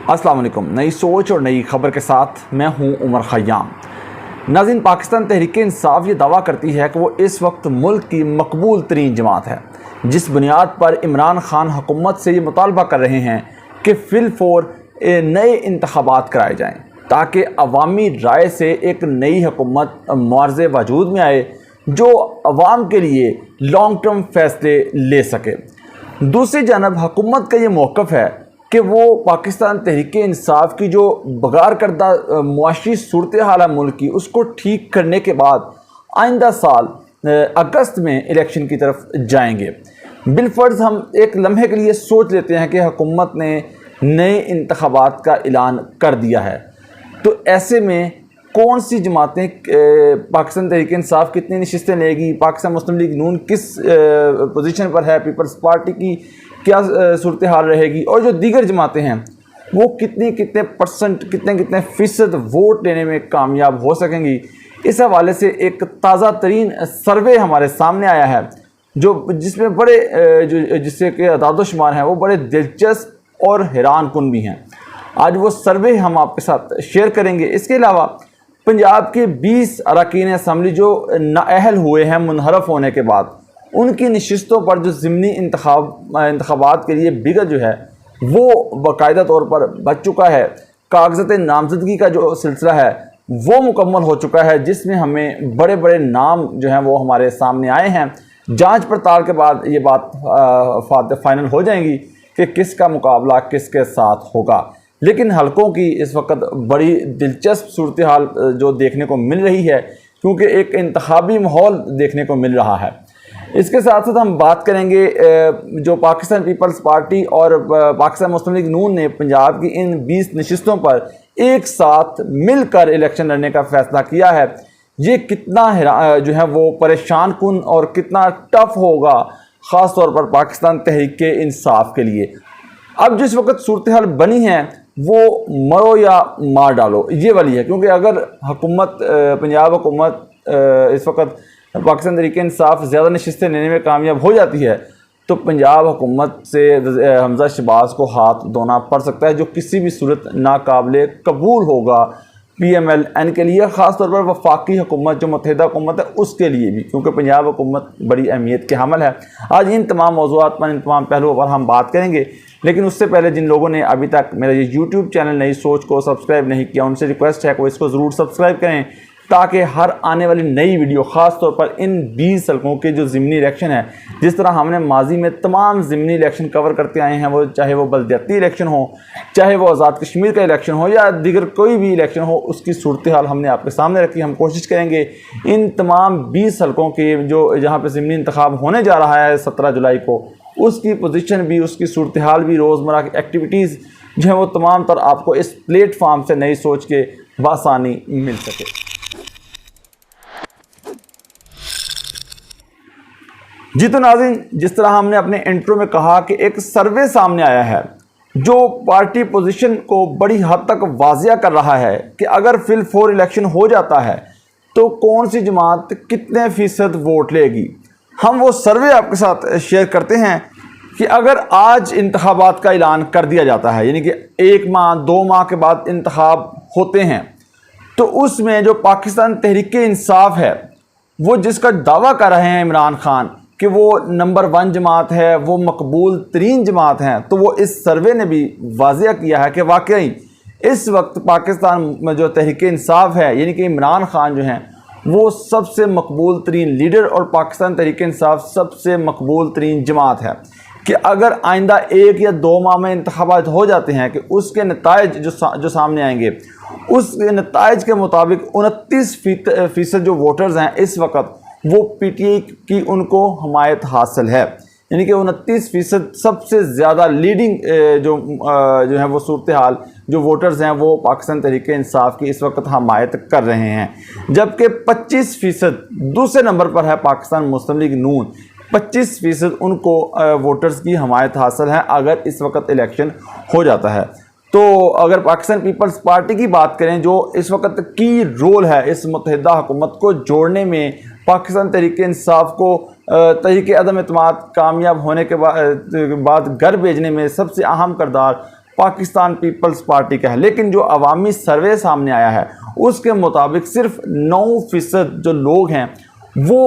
अस्सलाम वालेकुम। नई सोच और नई खबर के साथ मैं हूं उमर खयाम। नाज़रीन, पाकिस्तान तहरीक इंसाफ ये दावा करती है कि वो इस वक्त मुल्क की मकबूल तरीन जमात है, जिस बुनियाद पर इमरान खान हुकूमत से ये मुतालबा कर रहे हैं कि फिलफौर नए इंतखाबात कराए जाएँ ताकि अवामी राय से एक नई हुकूमत मुआर्ज़े वजूद में आए जो अवाम के लिए लॉन्ग टर्म फैसले ले सके। दूसरी जानब हुकूमत का ये मौक़िफ़ है कि वो पाकिस्तान तहरीक इंसाफ की जो बगार करदा मुआशी सूरत हाल है मुल्क की, उसको ठीक करने के बाद आइंदा साल अगस्त में इलेक्शन की तरफ जाएंगे। बिलफर्ज हम एक लम्हे के लिए सोच लेते हैं कि हुकूमत ने नए इंतखाबात का ऐलान कर दिया है, तो ऐसे में कौन सी जमातें पाकिस्तान तहरीक इंसाफ कितनी नशिस्तें लेगी, पाकिस्तान मुस्लिम लीग नून किस पोजीशन पर है, पीपल्स पार्टी की क्या सूरत हाल रहेगी, और जो दीगर जमातें हैं वो कितने परसेंट कितने फ़ीसद वोट लेने में कामयाब हो सकेंगी। इस हवाले से एक ताज़ा तरीन सर्वे हमारे सामने आया है जिसमें जिससे कि अदाद-ओ-शुमार हैं वो बड़े दिलचस्प और हैरान कुन भी हैं। आज वो सर्वे हम आपके साथ शेयर करेंगे। इसके अलावा पंजाब के 20 अरकान असम्बली जो नाअहल हुए हैं मुनहरफ होने के बाद, उनकी नशिस्तों पर जो ज़िमनी इंतखाबात के लिए बिगत जो है वो बाकायदा तौर पर बच चुका है। कागज़ात नामजदगी का जो सिलसिला है वो मुकम्मल हो चुका है, जिसमें हमें बड़े बड़े नाम जो हैं वो हमारे सामने आए हैं। जांच पड़ताल के बाद ये बात फाइनल हो जाएंगी कि किसका मुकाबला किसके साथ होगा। लेकिन हलकों की इस वक्त बड़ी दिलचस्प सूरत हाल जो देखने को मिल रही है, क्योंकि एक इंतखाबी माहौल देखने को मिल रहा है। इसके साथ साथ हम बात करेंगे जो पाकिस्तान पीपल्स पार्टी और पाकिस्तान मुस्लिम लीग नून ने पंजाब की इन 20 नशिस्तों पर एक साथ मिलकर इलेक्शन लड़ने का फ़ैसला किया है। ये कितना जो है वो परेशान कुन और कितना टफ होगा, ख़ास तौर पर पाकिस्तान तहरीक इंसाफ के लिए। अब जिस वक्त सूरत हाल बनी है वो मरो या मार डालो ये वाली है, क्योंकि अगर हुकूमत पंजाब हुकूमत इस वक्त पाकिस्तान तहरीक इंसाफ ज़्यादा नशिस्तें लेने में कामयाब हो जाती है तो पंजाब हुकूमत से हमजा शहबाज को हाथ धोना पड़ सकता है, जो किसी भी सूरत नाकाबिले कबूल होगा PMLN के लिए, ख़ास तौर पर वफाकी हुकूमत जो मुत्तहिदा हुकूमत है उसके लिए भी, क्योंकि पंजाब हुकूमत बड़ी अहमियत के हामिल है। आज इन तमाम मौज़ूआत पर, इन तमाम पहलुओं पर हम बात करेंगे। लेकिन उससे पहले जिन लोगों ने अभी तक मेरा ये YouTube चैनल नई सोच को सब्सक्राइब नहीं किया, उनसे रिक्वेस्ट है कि वो इसको ज़रूर सब्सक्राइब करें, ताकि हर आने वाली नई वीडियो, ख़ास तौर पर इन 20 हलकों के जो ज़िमनी इलेक्शन है, जिस तरह हमने माजी में तमाम ज़िमनी इलेक्शन कवर करते आए हैं, वो चाहे वो बल्दियाती इलेक्शन हो, चाहे वो आज़ाद कश्मीर का इलेक्शन हो या दीगर कोई भी इलेक्शन हो, उसकी सूरत हाल हमने आपके सामने रखी। हम कोशिश करेंगे इन तमाम 20 हलकों के जो जहाँ पर ज़िमनी इंतखाब होने जा रहा है 17 जुलाई को, उसकी पोजीशन भी, उसकी सूरत हाल भी, रोज़मर्रा की एक्टिविटीज़ जो है वो तमाम तर आपको इस प्लेटफार्म से नई सोच के बासानी मिल सके। जी तो नाज़रीन, जिस तरह हमने अपने इंट्रो में कहा कि एक सर्वे सामने आया है जो पार्टी पोजीशन को बड़ी हद तक वाज़िया कर रहा है कि अगर फिलफौर इलेक्शन हो जाता है तो कौन सी जमात कितने फ़ीसद वोट लेगी। हम वो सर्वे आपके साथ शेयर करते हैं कि अगर आज इंतखाबात का ऐलान कर दिया जाता है, यानी कि 1 माह 2 माह के बाद इंतखाब होते हैं, तो उसमें जो पाकिस्तान तहरीक इंसाफ है वो जिसका दावा कर रहे हैं इमरान खान कि वो नंबर 1 जमात है, वो मकबूल तरीन जमात हैं, तो वो इस सर्वे ने भी वाज़िया किया है कि वाकई इस वक्त पाकिस्तान में जो तहरीक इंसाफ है, यानी कि इमरान खान जो हैं वो सबसे मकबूल तरीन लीडर और पाकिस्तान तहरीक इंसाफ सबसे मकबूल तरीन जमात है, कि अगर आइंदा 1 या 2 माह में इंतखाबात हो जाते हैं कि उसके नताइज जो सामने आएंगे, उस नताइज के मुताबिक 29% जो वोटर्स हैं इस वक्त वो PTI की उनको हमायत हासिल है, यानी कि 29% सबसे ज़्यादा लीडिंग जो है वो सूरत हाल जो वोटर्स हैं वो पाकिस्तान तहरीक इंसाफ की इस वक्त हमायत कर रहे हैं। जबकि 25% दूसरे नंबर पर है पाकिस्तान मुस्लिम लीग नून, 25% उनको वोटर्स की हमायत हासिल है अगर इस वक्त इलेक्शन हो जाता है। तो अगर पाकिस्तान पीपल्स पार्टी की बात करें, जो इस वक्त की रोल है इस मुत्तहिदा हुकूमत को जोड़ने में, पाकिस्तान तहरीक इंसाफ को तहरीक अदम एतमाद कामयाब होने के बाद घर भेजने में सबसे अहम किरदार पाकिस्तान पीपल्स पार्टी का है, लेकिन जो अवामी सर्वे सामने आया है उसके मुताबिक सिर्फ 9% जो लोग हैं वो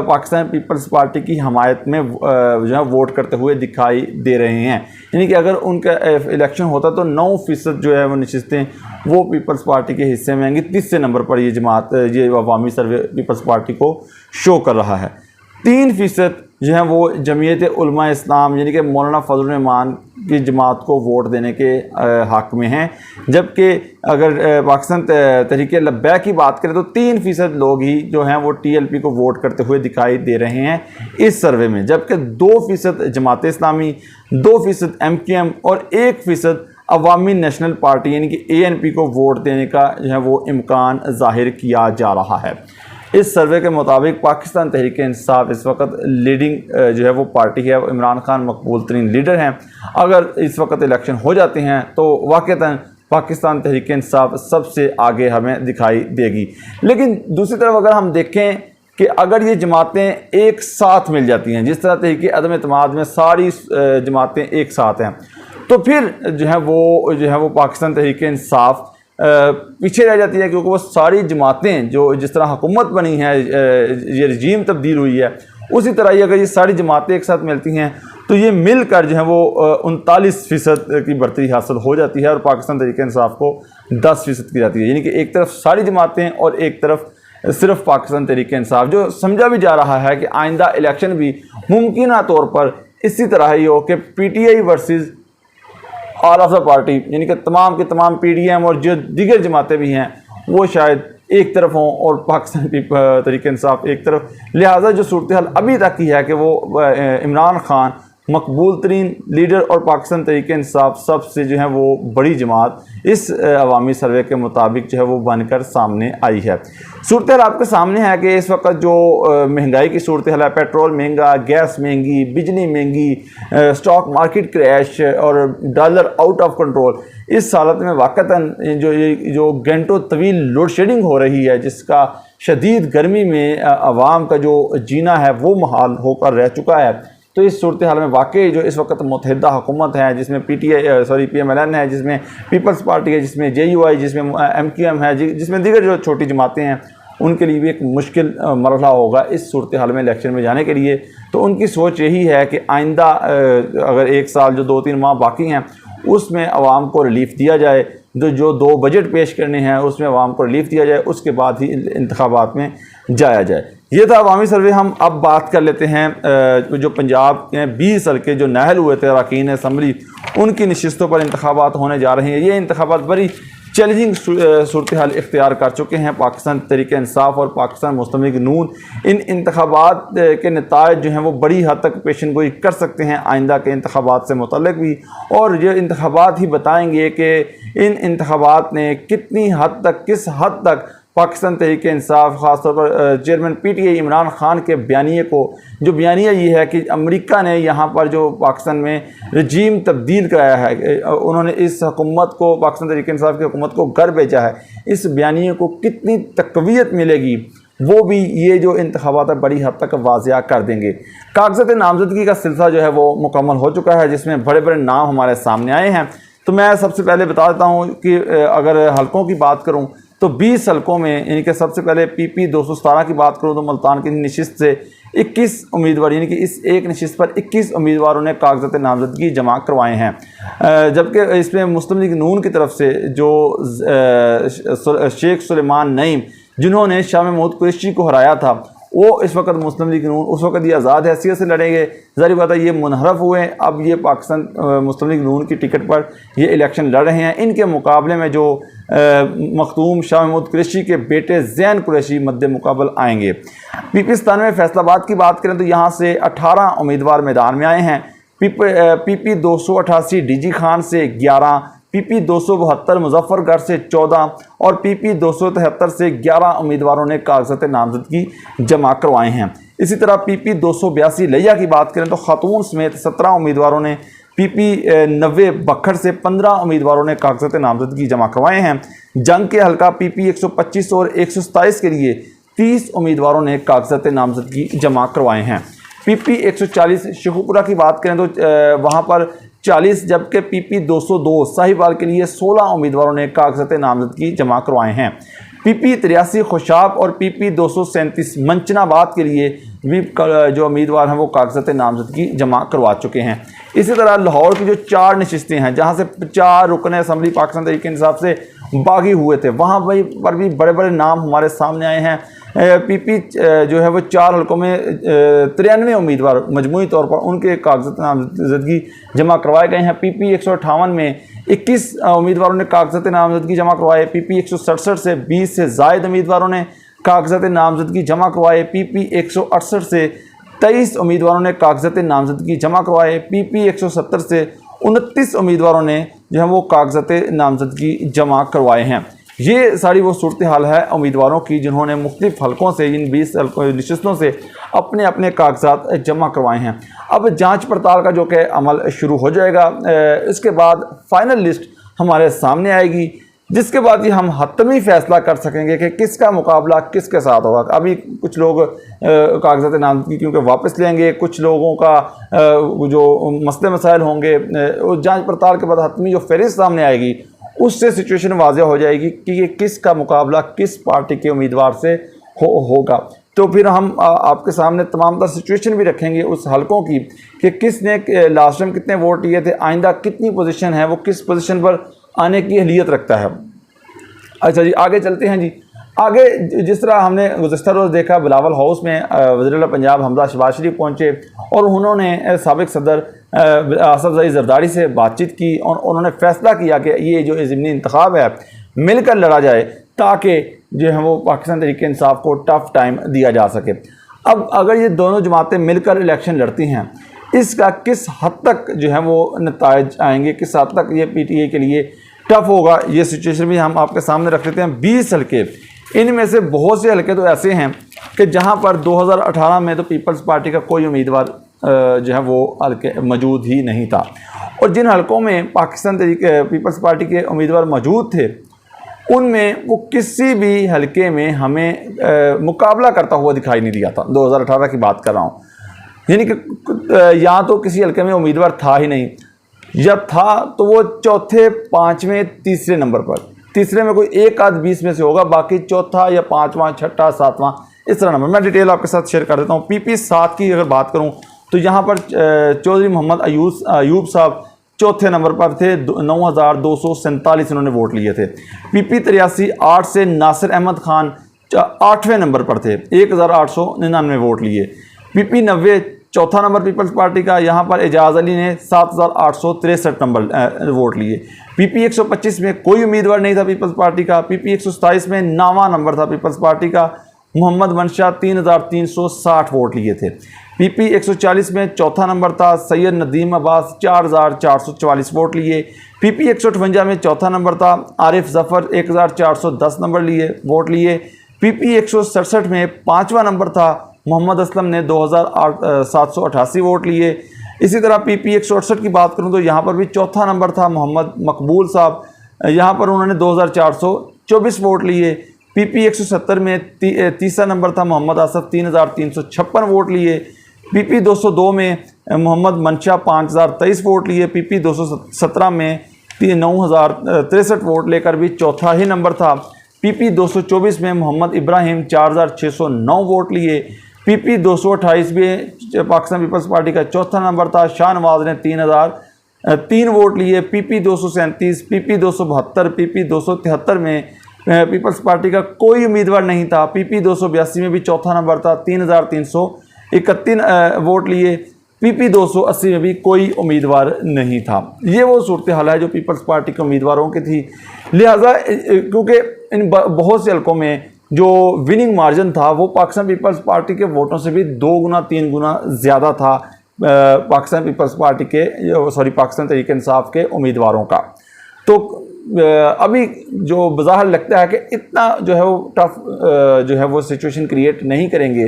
पाकिस्तान पीपल्स पार्टी की हमायत में जो है वोट करते हुए दिखाई दे रहे हैं। यानी कि अगर उनका इलेक्शन होता तो 9% जो है वो नशिस्तें वो पीपल्स पार्टी के हिस्से में आएंगी। 30 नंबर पर ये जमात, ये अवामी सर्वे पीपल्स पार्टी को शो कर रहा है। 3% जो है वो जमीयत उलमा इस्लाम यानी कि मौलाना फजल रहमान की जमात को वोट देने के हक़ में हैं, जबकि अगर पाकिस्तान तहरीक लब्बैक की बात करें तो 3% लोग ही जो हैं वो TLP को वोट करते हुए दिखाई दे रहे हैं इस सर्वे में, जबकि 2% जमात इस्लामी, 2% MQM और 1% अवामी नेशनल पार्टी यानी कि ANP को वोट देने का जो है वो इम्कान ज़ाहिर किया जा रहा है। इस सर्वे के मुताबिक पाकिस्तान तहरीक इंसाफ इस वक्त लीडिंग जो है वो पार्टी है, इमरान खान मकबूल तरीन लीडर हैं। अगर इस वक्त इलेक्शन हो जाते हैं तो वाक़तन पाकिस्तान तहरीक इंसाफ सबसे आगे हमें दिखाई देगी। लेकिन दूसरी तरफ अगर हम देखें कि अगर ये जमातें एक साथ मिल जाती हैं, जिस तरह तहरीक अदम एतमाद में सारी जमातें एक साथ हैं, तो फिर जो है वो पाकिस्तान तहरीक इंसाफ पीछे रह जाती है, क्योंकि वो सारी जमातें जो जिस तरह हुकूमत बनी है, ये रजीम तब्दील हुई है, उसी तरह ही अगर ये सारी जमातें एक साथ मिलती हैं तो ये मिलकर जो है वो 39% की बढ़ती हासिल हो जाती है और पाकिस्तान तहरीक इंसाफ को 10% की जाती है। यानी कि एक तरफ सारी जमातें और एक तरफ सिर्फ पाकिस्तान तहरीक इंसाफ, जो समझा भी जा रहा है कि आइंदा इलेक्शन भी मुमकिन तौर पर इसी तरह ही हो कि PTI versus all of the party, यानी कि तमाम के तमाम PDM और जो दीगर जमातें भी हैं वो शायद एक तरफ हों और पाकिस्तान तहरीक इंसाफ एक तरफ। लिहाजा जो सूरत हाल अभी तक की है कि वो इमरान खान मकबूल तरीन लीडर और पाकिस्तान तहरीक इंसाफ सबसे जो है वो बड़ी जमात इस अवामी सर्वे के मुताबिक जो है वो बनकर सामने आई है। सूरत हाल आपके सामने है कि इस वक्त जो महंगाई की सूरत हाल है, पेट्रोल महंगा, गैस महंगी, बिजली महंगी, स्टॉक मार्केट क्रैश और डॉलर आउट ऑफ कंट्रोल, इस हालत में वाक़तन जो घंटों तवील लोड शेडिंग हो रही है, जिसका शदीद गर्मी में आवाम का जो जीना है वो मुहाल होकर रह चुका है। तो इस सूरत हाल में वाकई जो इस वक्त मुत्तहिदा हुकूमत है, जिसमें PMLN है, जिसमें पीपल्स पार्टी है, जिसमें JUI, जिसमें MQM है, जिसमें दीगर जो छोटी जमातें हैं, उनके लिए भी एक मुश्किल मरहला होगा इस सूरत हाल में इलेक्शन में जाने के लिए। तो उनकी सोच यही है कि आइंदा अगर एक साल जो 2-3 माह बाकी हैं उसमें आवाम को रिलीफ दिया जाए, जो 2 बजट पेश करने हैं उसमें आवाम को रिलीफ दिया जाए, उसके बाद ही इंतखाबात में जाया जाए। ये था अवामी सर्वे। हम अब बात कर लेते हैं जो पंजाब के 20 हल्के जो नाहल हुए थे अरकान असम्बली, उनकी नशिस्तों पर इंतखाबात होने जा रहे हैं। ये इंतखाबात बड़ी चैलेंजिंग सूरत हाल इख्तियार कर चुके हैं पाकिस्तान तहरीक इंसाफ और पाकिस्तान मुस्लिम लीग नून। इन इंतखाबात के नताइज जो हैं वो बड़ी हद तक पेशन गोई कर सकते हैं आइंदा के इंतखाबात से मुतल्लिक भी, और ये इंतखाबात ही बताएंगे कि इन इंतखाबात ने कितनी हद तक, किस हद तक पाकिस्तान तहरीक इंसाफ ख़ासतौर पर चेयरमैन PTI इमरान खान के बयानिए को, जो बयानिया ये है कि अमेरिका ने यहाँ पर जो पाकिस्तान में रजीम तब्दील कराया है, उन्होंने इस हुकूमत को, पाकिस्तान तहरीक इंसाफ की हुकूमत को घर भेजा है, इस बयानिए को कितनी तक़वियत मिलेगी वो भी ये जो इंतखाबात है बड़ी हद तक वाज़िया कर देंगे। कागज़ात नामज़दगी का सिलसिला जो है वो मुकम्मल हो चुका है, जिसमें बड़े बड़े नाम हमारे सामने आए हैं। तो मैं सबसे पहले बता देता हूँ कि अगर हलकों की बात करूँ तो 20 हलकों में, यानी कि सबसे पहले PP 217 की बात करूँ तो मुल्तान की नशिस्त से 21 उम्मीदवार, यानी कि इस एक नशिस्त पर 21 उम्मीदवारों ने कागज़ात नामज़दगी जमा करवाए हैं, जबकि इसमें मुस्लिम लीग नून की तरफ से जो शेख सुलेमान नईम, जिन्होंने शाह महमूद कुरैशी को हराया था, वो इस वक्त मुस्लिम लीग नून उस वक्त ये आज़ाद हैसियत से लड़ेंगे। ज़ाहिर बात है ये मुनहरफ हुए, अब ये पाकिस्तान मुस्लिम लीग नून की टिकट पर ये इलेक्शन लड़ रहे हैं। इनके मुकाबले में जो मखदूम शाह महमूद कुरैशी के बेटे ज़ैन कुरैशी मद्दे मुकाबल आएंगे। PP 97 फैसलाबाद की बात करें तो यहाँ से 18 उम्मीदवार मैदान में आए हैं। PP 288 DG खान से 11, PP 272 मुजफ्फरगढ़ से 14 और PP 273 से 11 उम्मीदवारों ने कागज़ात नामज़दगी जमा करवाए हैं। इसी तरह PP 282 लिया की बात करें तो खातून समेत 17 उम्मीदवारों ने, PP 90 बखर से 15 उम्मीदवारों ने कागज़ात नामज़दगी जमा करवाए हैं। जंग के हल्का PP 125 और 127 के लिए 30 उम्मीदवारों ने कागज़ात नामज़दगी जमा करवाए हैं। PP 140 शेखुपुरा की बात करें तो वहाँ पर 40, जबकि PP 202 साहिवाल के लिए 16 उम्मीदवारों ने कागजात नामजदगी जमा करवाए हैं। PP 83 खुशाब और PP 237 मंचनाबाद के लिए भी जो उम्मीदवार हैं वो कागजात नामजदगी जमा करवा चुके हैं। इसी तरह लाहौर की जो 4 नशिस्तें हैं जहां से 4 रुकन असम्बली पाकिस्तान तहरीक इंसाफ से बागी हुए थे, वहां पर भी बड़े बड़े नाम हमारे सामने आए हैं। PP जो है वो 4 हल्कों में 93 उम्मीदवार मजमूई तौर पर उनके कागजात नामजदगी जमा करवाए गए हैं। PP 158 में 21 उम्मीदवारों ने कागजात नामजदगी जमा करवाए। PP 167 से 20 से ज़ायद उम्मीदवारों ने कागजात नामजदगी जमा करवाए। PP 168 से 23 उम्मीदवारों ने कागजात नामजदगी जमा करवाए। PP 170 से 29 उम्मीदवारों ने जो है वो कागजात नामजदगी जमा करवाए हैं। ये सारी वो सूरत हाल है उम्मीदवारों की जिन्होंने मुख्तलिफ हलकों से, इन 20 नशिस्तों से अपने अपने कागजात जमा करवाए हैं। अब जांच पड़ताल का जो कि अमल शुरू हो जाएगा, इसके बाद फाइनल लिस्ट हमारे सामने आएगी, जिसके बाद ये हम हतमी फैसला कर सकेंगे कि किसका मुकाबला किसके साथ होगा। अभी कुछ लोग कागजात नामजदगी क्योंकि वापस लेंगे, कुछ लोगों का जो मसले मसाइल होंगे, जांच पड़ताल के बाद हतमी जो फहरिस्त सामने आएगी उससे सिचुएशन वाज़ेह हो जाएगी कि ये किसका मुकाबला किस पार्टी के उम्मीदवार से होगा। तो फिर हम आपके सामने तमाम तर सिचुएशन भी रखेंगे उस हलकों की कि किसने लास्ट टाइम कितने वोट लिए थे, आइंदा कितनी पोजीशन है, वो किस पोजीशन पर आने की अहलियत रखता है। अच्छा जी, आगे चलते हैं जी। आगे जिस तरह हमने गुज़श्ता रोज़ देखा, बिलावल हाउस में वज़ीर पंजाब हमजा शहबाज शरीफ पहुँचे और उन्होंने साबिक़ सदर आसफ ज़ई ज़रदारी से बातचीत की और उन्होंने फ़ैसला किया कि ये जो ज़िमनी इंतखाब है मिलकर लड़ा जाए ताकि जो है वो पाकिस्तान तहरीक इंसाफ को टफ़ टाइम दिया जा सके। अब अगर ये दोनों जमातें मिलकर इलेक्शन लड़ती हैं, इसका किस हद तक जो है वो नताइज आएंगे, किस हद तक ये PTI के लिए टफ़ होगा, ये सिचुएशन भी हम आपके सामने रख लेते हैं। 20 हल्के, इनमें से बहुत से हल्के तो ऐसे हैं कि जहां पर 2018 में तो पीपल्स पार्टी का कोई उम्मीदवार जो है वो हल्के मौजूद ही नहीं था, और जिन हल्कों में पाकिस्तान तहरीक पीपल्स पार्टी के उम्मीदवार मौजूद थे उनमें वो किसी भी हल्के में हमें मुकाबला करता हुआ दिखाई नहीं दिया था। 2018 की बात कर रहा हूँ, यानी कि या तो किसी हल्के में उम्मीदवार था ही नहीं, या था तो वो चौथे, पाँचवें, तीसरे नंबर पर, तीसरे में कोई एक आध 20 में से होगा, बाकी चौथा या पाँचवां, छठा, सातवां इस तरह नंबर। मैं डिटेल आपके साथ शेयर कर देता हूँ। PP 7 की अगर बात करूँ तो यहाँ पर चौधरी मोहम्मद अयूब साहब चौथे नंबर पर थे, 9247 इन्होंने वोट लिए थे। PP 83 8 से नासिर अहमद खान 8वें नंबर पर थे, 1899 वोट लिए। PP 90 चौथा नंबर पीपल्स पार्टी का, यहाँ पर एजाज अली ने 7863 नंबर वोट लिए। PP 125 में कोई उम्मीदवार नहीं था पीपल्स पार्टी का। PP 127 में 9वां नंबर था पीपल्स पार्टी का, मोहम्मद मनशा 3360 वोट लिए थे। PP 140 में चौथा नंबर था, सैयद नदीम अब्बास 4444 वोट लिए। PP 158 में चौथा नंबर था, आरिफ जफ़र 1410 नंबर वोट लिए। PP 167 में 5वां नंबर था, मोहम्मद असलम ने 2788 वोट लिए। इसी तरह PP 168 की बात करूं तो यहाँ पर भी चौथा नंबर था, मोहम्मद मकबूल साहब, यहाँ पर उन्होंने 2424 वोट लिए। PP 170 में तीसरा नंबर था, मोहम्मद आसफ 3356 वोट लिए। PP 202 में मोहम्मद मनशा 5023 वोट लिए। PP 217 में 9063 वोट लेकर भी चौथा ही नंबर था। PP 224 में मोहम्मद इब्राहिम 4609 वोट लिए। PP 228 में पाकिस्तान पीपल्स पार्टी का चौथा नंबर था, शाहनवाज ने 3003 वोट लिए। PP 237, PP 272, PP 273 में पीपल्स पार्टी का कोई उम्मीदवार नहीं था। PP 282 में भी चौथा नंबर था, 3331 वोट लिए। PP 280 में भी कोई उम्मीदवार नहीं था। ये वो सूरत हाल है जो पीपल्स पार्टी के उम्मीदवारों की थी। लिहाजा क्योंकि इन बहुत से हल्कों में जो विनिंग मार्जिन था वो पाकिस्तान पीपल्स पार्टी के वोटों से भी 2 गुना 3 गुना ज़्यादा था पाकिस्तान पीपल्स पार्टी के पाकिस्तान तहरीक इंसाफ के उम्मीदवारों का। तो अभी जो बज़ाहिर लगता है कि इतना जो है वो टफ जो है वो सिचुएशन क्रिएट नहीं करेंगे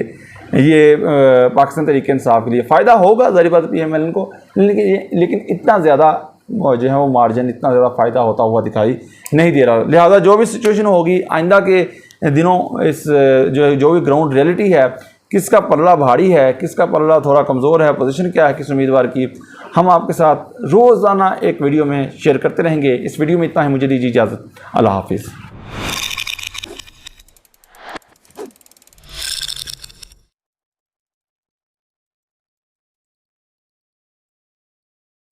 ये पाकिस्तान तहरीक इंसाफ के लिए। फ़ायदा होगा ज़ाहिर बात PMLN को, लेकिन इतना ज़्यादा जो है वो मार्जिन, इतना ज़्यादा फ़ायदा होता हुआ दिखाई नहीं दे रहा। लिहाजा जो भी सिचुएशन होगी आइंदा के दिनों, इस जो भी ग्राउंड रियलिटी है, किसका पल्ला भारी है, किसका पल्ला थोड़ा कमज़ोर है, पोजीशन क्या है किस उम्मीदवार की, हम आपके साथ रोज़ाना एक वीडियो में शेयर करते रहेंगे। इस वीडियो में इतना ही, मुझे दीजिए इजाज़त। अल्लाह हाफिज़।